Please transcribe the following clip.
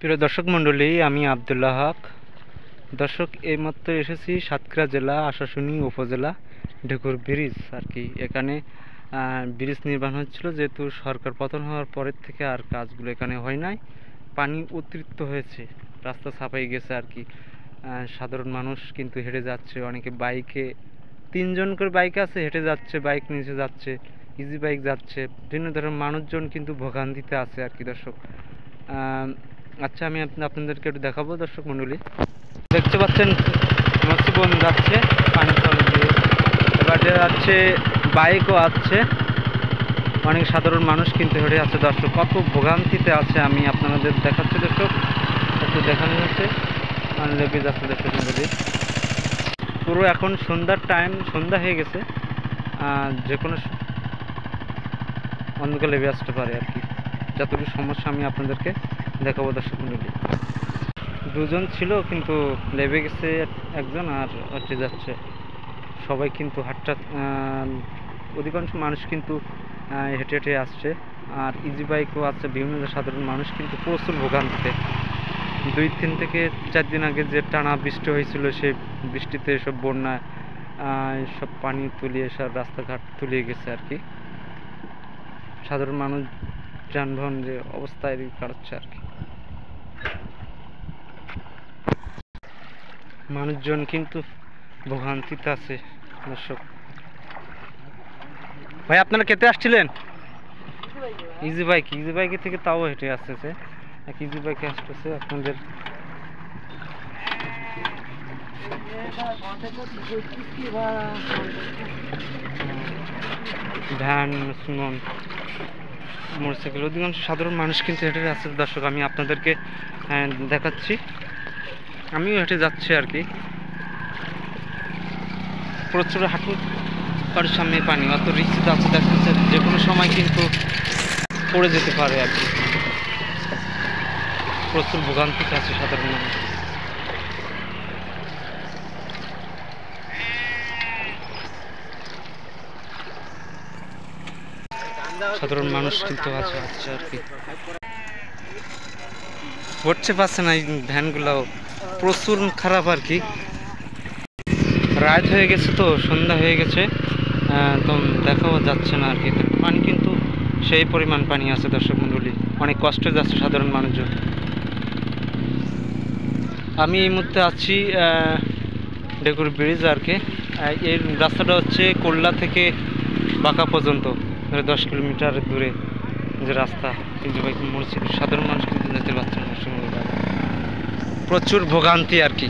প্রিয় দর্শক মণ্ডলী, আমি আব্দুল্লাহ হক। দর্শক, এইমাত্র এসেছি সাতক্ষীরা জেলা আশাশুনি উপজেলা ঢেকুর ব্রিজ আর কি। এখানে ব্রিজ নির্মাণ হচ্ছিল, যেহেতু সরকার পতন হওয়ার পরের থেকে আর কাজগুলো এখানে হয় নাই। পানি অতিরিক্ত হয়েছে, রাস্তা ছাপাই গেছে আর কি। সাধারণ মানুষ কিন্তু হেঁটে যাচ্ছে, অনেকে বাইকে, 3জন করে বাইক আছে, হেঁটে যাচ্ছে, বাইক নিচে যাচ্ছে, ইজি বাইক যাচ্ছে, বিভিন্ন ধরনের মানুষজন কিন্তু ভোগান্তিতে আছে আর কি। দর্শক, আচ্ছা, আমি আপনাদেরকে একটু দেখাবো। দর্শক মণ্ডলী, দেখতে পাচ্ছেন মৎস্যবন যাচ্ছে পানি তল দিয়ে, এবার যাচ্ছে বাইকও আছে, অনেক সাধারণ মানুষ কিন্তু হেঁটে আছে। দর্শক, কত ভোগান্তিতে আছে আমি আপনাদের দেখাচ্ছি। দর্শক, একটু দেখানো যাচ্ছে, লেগে যাচ্ছে। দর্শক মণ্ডলী, পুরো এখন সন্ধ্যার টাইম, সন্ধ্যা হয়ে গেছে, যে কোনো অন্ধকার লেগে আসতে পারে আর কি। যতটুকু সমস্যা আমি আপনাদেরকে দেখাবো। দর্শক মণ্ডলী, 2জন ছিল কিন্তু লেবে গেছে একজন, আর হচ্ছে যাচ্ছে সবাই কিন্তু হাটটা, অধিকাংশ মানুষ কিন্তু হেঁটে হেঁটে আসছে, আর ইজি বাইকও আছে। বিভিন্ন সাধারণ মানুষ কিন্তু প্রচুর ভোগান্তিতে। 2-3 থেকে 4 দিন আগে যে টানা বৃষ্টি হয়েছিল, সেই বৃষ্টিতে সব বন্যা, সব পানি তুলিয়ে সব রাস্তাঘাট তুলিয়ে গেছে আর কি। সাধারণ মানুষ যানবাহন যে অবস্থায় কাটাচ্ছে আর কি। মানুষজন কিন্তু ভোগান্তিতে আছে। দর্শক ভাই, আপনারা কেটে আসছিলেন? ইজি বাইকে থেকে তাও হেঁটে আসতেছে, এক ইজি বাইকে আসতেছে আপনাদের। ভ্যান, সুমন, মোটরসাইকেল, অধিকাংশ সাধারণ মানুষ কিন্তু হেঁটে আসছে। দর্শক, আমি আপনাদেরকে দেখাচ্ছি, আমিও হেঁটে যাচ্ছি আর কি। প্রচুর হাঁটু আর সামনে পানি, অত রিস্ক আছে, দেখাচ্ছে যে কোনো সময় কিন্তু পড়ে যেতে পারে আর কি। প্রচুর ভোগান্তিতে আছে সাধারণ মানুষ। সাধারণ মানুষ কিন্তু আছে আর কি, উঠতে পারছে না। এই ভ্যানগুলো প্রচুর খারাপ আর কি। রাত হয়ে গেছে, তো সন্ধ্যা হয়ে গেছে, তো দেখাও যাচ্ছে না আর কি। পানি কিন্তু সেই পরিমাণ পানি আছে। দর্শক মণ্ডলী, অনেক কষ্টে যাচ্ছে সাধারণ মানুষজন। আমি এই মুহূর্তে আছি ঢেকুর ব্রিজ আর কি। এই রাস্তাটা হচ্ছে কোল্লা থেকে বাঁকা পর্যন্ত 10 কিলোমিটার দূরে যে রাস্তা, কিন্তু সাধারণ মানুষ কিন্তু যেতে পারছে না। প্রচুর ভোগান্তি আর কি।